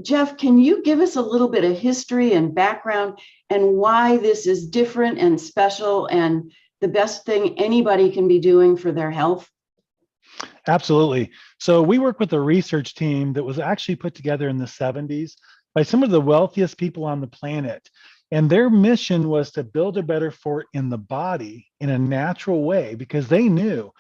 Jeff, can you give us a little bit of history and background and why this is different and special and the best thing anybody can be doing for their health? Absolutely. So we work with a research team that was actually put together in the 70s by some of the wealthiest people on the planet. And their mission was to build a better fort in the body in a natural way because they knew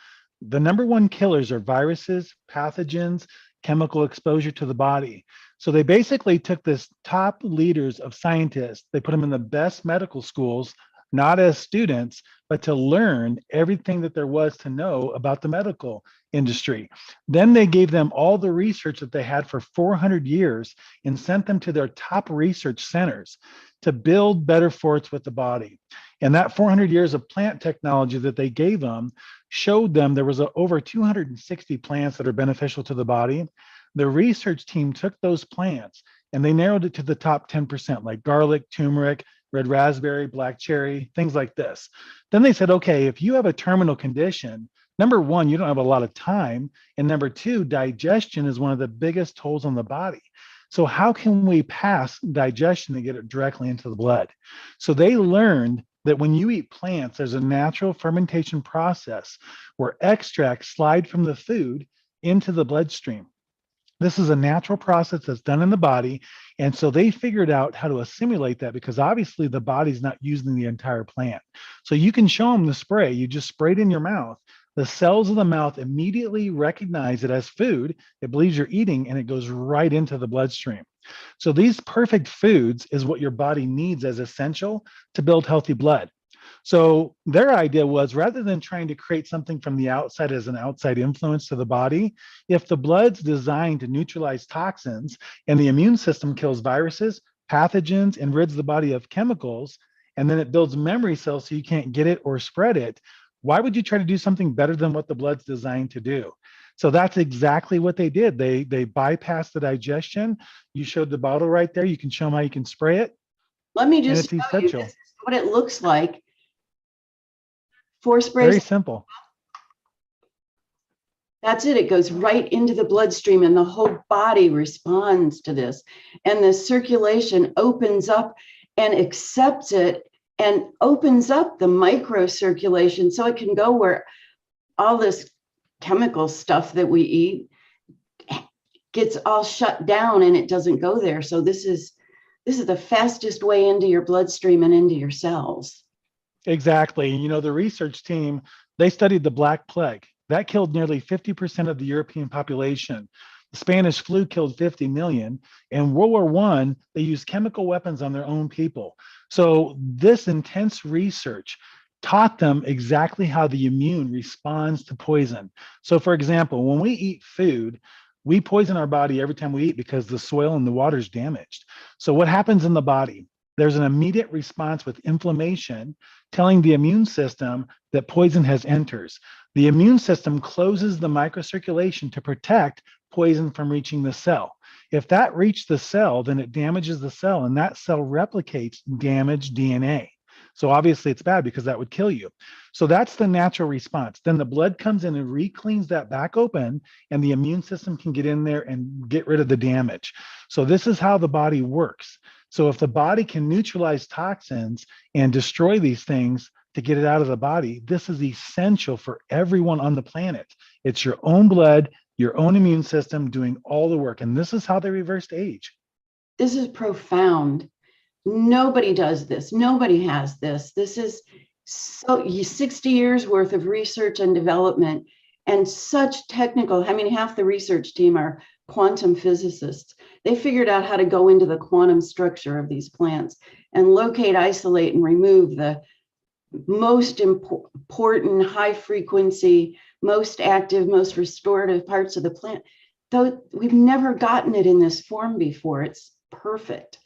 the number one killers are viruses, pathogens, chemical exposure to the body. So they basically took this top leaders of scientists, they put them in the best medical schools, not as students, but to learn everything that there was to know about the medical industry. Then they gave them all the research that they had for 400 years and sent them to their top research centers to build better forts with the body. And that 400 years of plant technology that they gave them showed them there was over 260 plants that are beneficial to the body. The research team took those plants and they narrowed it to the top 10%, like garlic, turmeric, red raspberry, black cherry, things like this. Then they said, okay, if you have a terminal condition, number one, you don't have a lot of time. And number two, digestion is one of the biggest tolls on the body. So how can we pass digestion and get it directly into the blood? So they learned that when you eat plants, there's a natural fermentation process where extracts slide from the food into the bloodstream. This is a natural process that's done in the body. And so they figured out how to assimilate that because obviously the body's not using the entire plant. So you can show them the spray, you just spray it in your mouth. The cells of the mouth immediately recognize it as food. It believes you're eating and it goes right into the bloodstream. So these perfect foods is what your body needs as essential to build healthy blood. So their idea was rather than trying to create something from the outside as an outside influence to the body, if the blood's designed to neutralize toxins and the immune system kills viruses, pathogens, and rids the body of chemicals, and then it builds memory cells so you can't get it or spread it, why would you try to do something better than what the blood's designed to do? So that's exactly what they did. They bypassed the digestion. You showed the bottle right there. You can show them how you can spray it. Let me just show you this is what it looks like. 4 sprays. Very simple. That's it. It goes right into the bloodstream and the whole body responds to this. And the circulation opens up and accepts it and opens up the microcirculation so it can go where all this chemical stuff that we eat gets all shut down and it doesn't go there. So this is the fastest way into your bloodstream and into your cells. Exactly. You know, the research team, they studied the Black Plague. That killed nearly 50% of the European population. The Spanish flu killed 50 million. In World War I, they used chemical weapons on their own people. So this intense research taught them exactly how the immune responds to poison. So for example, when we eat food, we poison our body every time we eat because the soil and the water is damaged. So what happens in the body? There's an immediate response with inflammation telling the immune system that poison has entered. The immune system closes the microcirculation to protect poison from reaching the cell. If that reached the cell, then it damages the cell and that cell replicates damaged DNA. So obviously it's bad because that would kill you. So that's the natural response. Then the blood comes in and re-cleans that back open and the immune system can get in there and get rid of the damage. So this is how the body works. So if the body can neutralize toxins and destroy these things to get it out of the body, this is essential for everyone on the planet. It's your own blood, your own immune system doing all the work. And this is how they reversed age. This is profound. Nobody does this. Nobody has this. This is 60 years worth of research and development and such technical. I mean, half the research team are quantum physicists. They figured out how to go into the quantum structure of these plants and locate, isolate, and remove the most important, high frequency, most active, most restorative parts of the plant. Though we've never gotten it in this form before. It's perfect.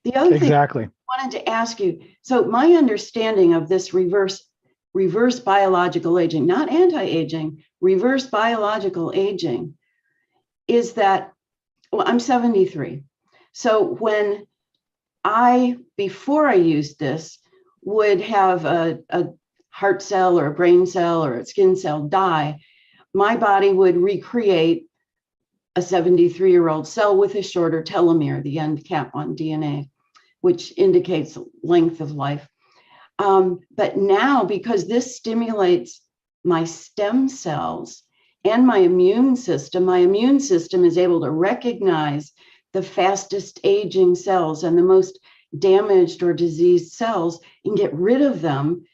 The other thing I wanted to ask you, so my understanding of this reverse biological aging, not anti-aging, reverse biological aging, is that, well, I'm 73. So when before I used this, would have a heart cell or a brain cell or a skin cell die, my body would recreate a 73-year-old cell with a shorter telomere, the end cap on DNA, which indicates length of life. But now, because this stimulates my stem cells and my immune system is able to recognize the fastest aging cells and the most damaged or diseased cells and get rid of them.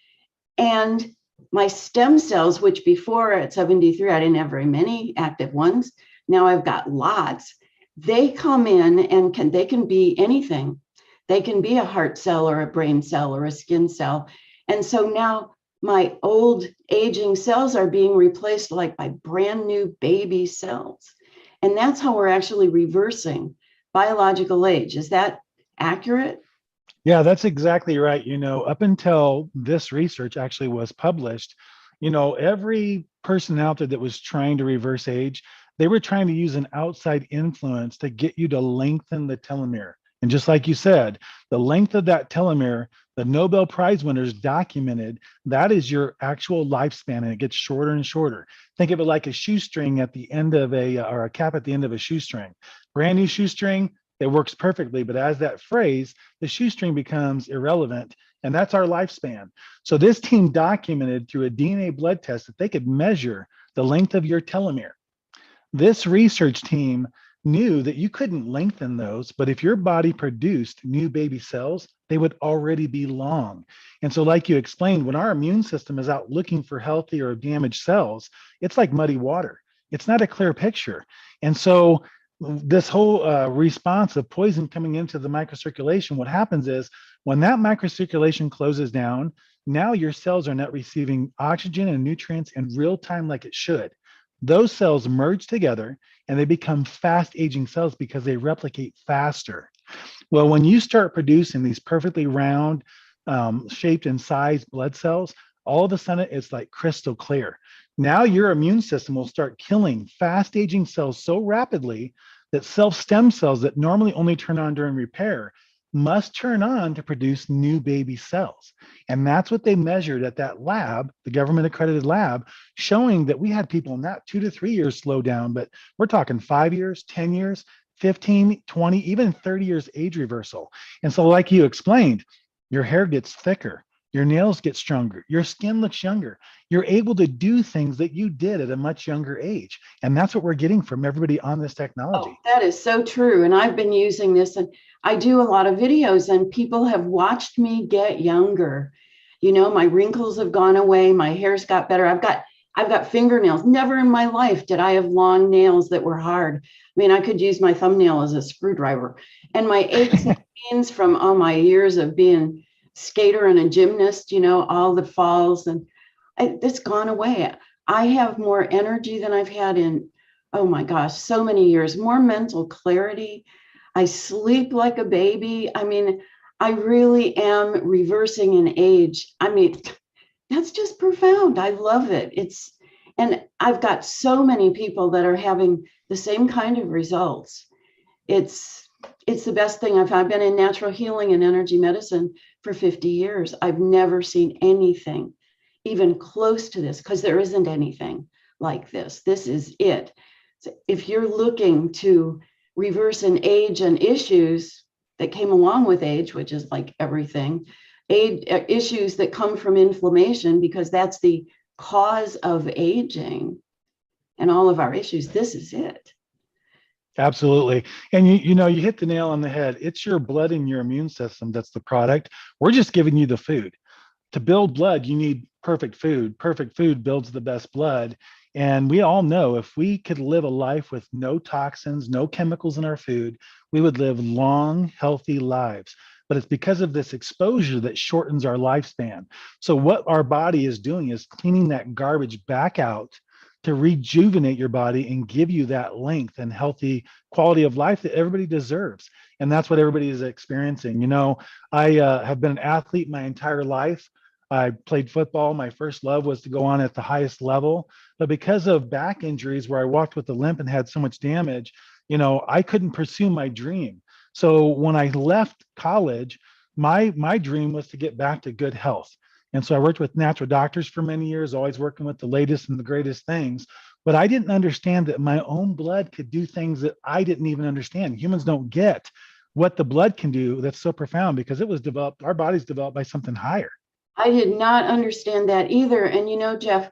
And my stem cells, which before at 73, I didn't have very many active ones. Now I've got lots. They come in and they can be anything. They can be a heart cell or a brain cell or a skin cell. And so now my old aging cells are being replaced like by brand new baby cells. And that's how we're actually reversing biological age. Is that accurate? Yeah, that's exactly right. Up until this research actually was published, every person out there that was trying to reverse age, they were trying to use an outside influence to get you to lengthen the telomere. And just like you said, the length of that telomere, the Nobel Prize winners documented that is your actual lifespan, and it gets shorter and shorter. Think of it like a shoestring at the end of or a cap at the end of a shoestring. Brand new shoestring, it works perfectly, but as that phrase, the shoestring becomes irrelevant, and that's our lifespan. So this team documented through a DNA blood test that they could measure the length of your telomere. This research team knew that you couldn't lengthen those, but if your body produced new baby cells, they would already be long. And so, like you explained, when our immune system is out looking for healthy or damaged cells, it's like muddy water. It's not a clear picture. And so this whole response of poison coming into the microcirculation, what happens is when that microcirculation closes down, now your cells are not receiving oxygen and nutrients in real time like it should. Those cells merge together and they become fast aging cells because they replicate faster. Well, when you start producing these perfectly round, shaped and sized blood cells, all of a sudden it's like crystal clear. Now your immune system will start killing fast aging cells so rapidly that stem cells that normally only turn on during repair must turn on to produce new baby cells. And that's what they measured at that lab, the government accredited lab, showing that we had people not 2 to 3 years slow down, but we're talking 5 years, 10 years, 15, 20, even 30 years age reversal. And so like you explained, your hair gets thicker, your nails get stronger, your skin looks younger. You're able to do things that you did at a much younger age. And that's what we're getting from everybody on this technology. Oh, that is so true. And I've been using this, and I do a lot of videos, and people have watched me get younger. My wrinkles have gone away. My hair's got better. I've got fingernails. Never in my life did I have long nails that were hard. I mean, I could use my thumbnail as a screwdriver. And my aches and pains from all my years of being skater and a gymnast, all the falls, and it's gone away. I have more energy than I've had in, oh my gosh, so many years, more mental clarity. I sleep like a baby. I mean, I really am reversing an age. I mean, that's just profound. I love it. And I've got so many people that are having the same kind of results. It's the best thing I've been in natural healing and energy medicine for 50 years. I've never seen anything even close to this, because there isn't anything like this. This is it. So if you're looking to reverse an age and issues that came along with age, which is like everything, issues that come from inflammation, because that's the cause of aging and all of our issues, this is it. Absolutely. And you hit the nail on the head. It's your blood and your immune system that's the product. We're just giving you the food. To build blood, you need perfect food. Perfect food builds the best blood. And we all know if we could live a life with no toxins, no chemicals in our food, we would live long, healthy lives. But it's because of this exposure that shortens our lifespan. So what our body is doing is cleaning that garbage back out to rejuvenate your body and give you that length and healthy quality of life that everybody deserves. And that's what everybody is experiencing. I have been an athlete my entire life. I played football. My first love was to go on at the highest level. But because of back injuries where I walked with a limp and had so much damage, I couldn't pursue my dream. So when I left college, my dream was to get back to good health. And so I worked with natural doctors for many years, always working with the latest and the greatest things. but I didn't understand that my own blood could do things that I didn't even understand. Humans don't get what the blood can do that's so profound because it was developed, our body's developed by something higher. I did not understand that either. And Jeff,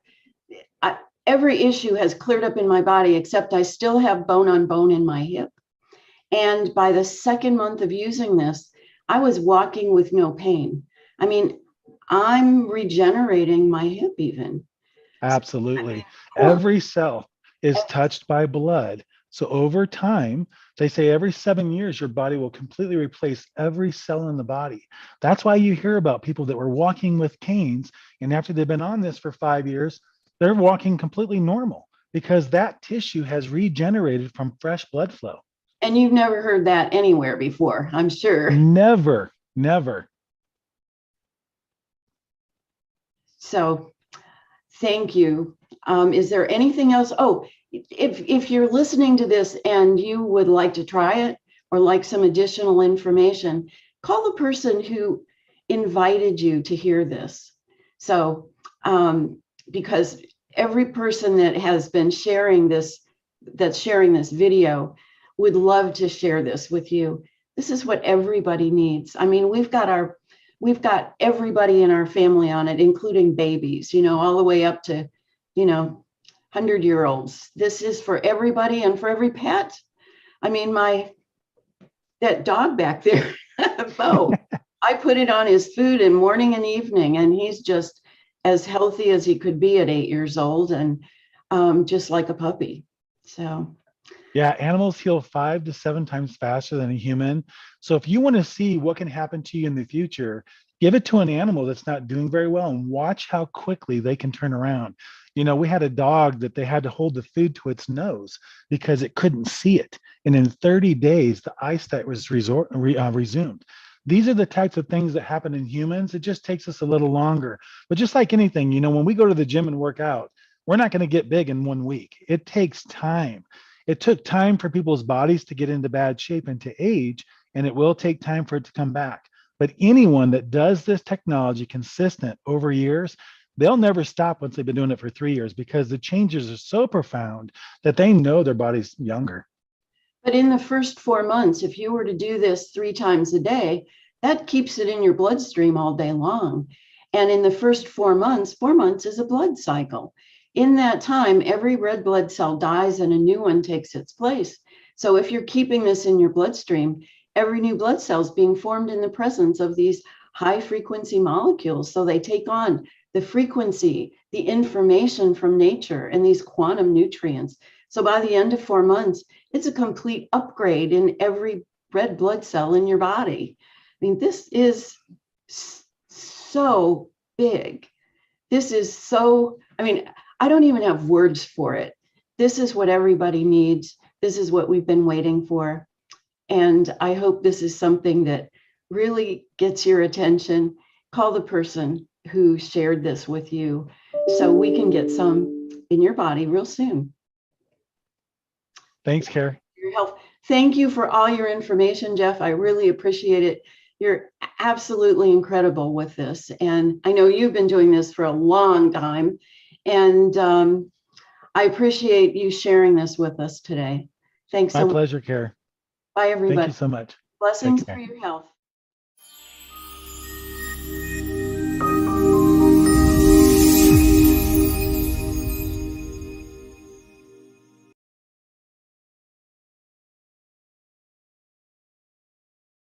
every issue has cleared up in my body, except I still have bone on bone in my hip. And by the second month of using this, I was walking with no pain. I mean, I'm regenerating my hip even. Absolutely. Every cell is touched by blood. So over time, they say every 7 years, your body will completely replace every cell in the body. That's why you hear about people that were walking with canes, and after they've been on this for 5 years, they're walking completely normal because that tissue has regenerated from fresh blood flow. And you've never heard that anywhere before, I'm sure. Never, never. So thank you. Is there anything else? Oh, if you're listening to this and you would like to try it or like some additional information, call the person who invited you to hear this. So, because every person that has been sharing this, that's sharing this video, would love to share this with you. This is what everybody needs. I mean, we've got everybody in our family on it, including babies, all the way up to, 100-year-olds. This is for everybody and for every pet. I mean, that dog back there, Bo, I put it on his food in morning and evening, and he's just as healthy as he could be at 8 years old, and just like a puppy. So. Yeah, animals heal 5 to 7 times faster than a human. So if you want to see what can happen to you in the future, give it to an animal that's not doing very well and watch how quickly they can turn around. We had a dog that they had to hold the food to its nose because it couldn't see it. And in 30 days, the eyesight was resumed. These are the types of things that happen in humans. It just takes us a little longer. But just like anything, when we go to the gym and work out, we're not going to get big in 1 week. It takes time. It took time for people's bodies to get into bad shape and to age, and it will take time for it to come back. But anyone that does this technology consistent over years, they'll never stop once they've been doing it for 3 years because the changes are so profound that they know their body's younger. But in the first 4 months, if you were to do this 3 times a day, that keeps it in your bloodstream all day long. And in the first 4 months is a blood cycle. In that time, every red blood cell dies and a new one takes its place. So if you're keeping this in your bloodstream, every new blood cell is being formed in the presence of these high frequency molecules. So they take on the frequency, the information from nature, and these quantum nutrients. So by the end of 4 months, it's a complete upgrade in every red blood cell in your body. I mean, this is so big. This is so, I don't even have words for it. This is what everybody needs. This is what we've been waiting for. And I hope this is something that really gets your attention. Call the person who shared this with you so we can get some in your body real soon. Thanks, Carrie. Your health. Thank you for all your information, Jeff. I really appreciate it. You're absolutely incredible with this. And I know you've been doing this for a long time. And I appreciate you sharing this with us today. Thanks so much. My pleasure, Carrie. Bye, everybody. Thank you so much. Blessings for your health.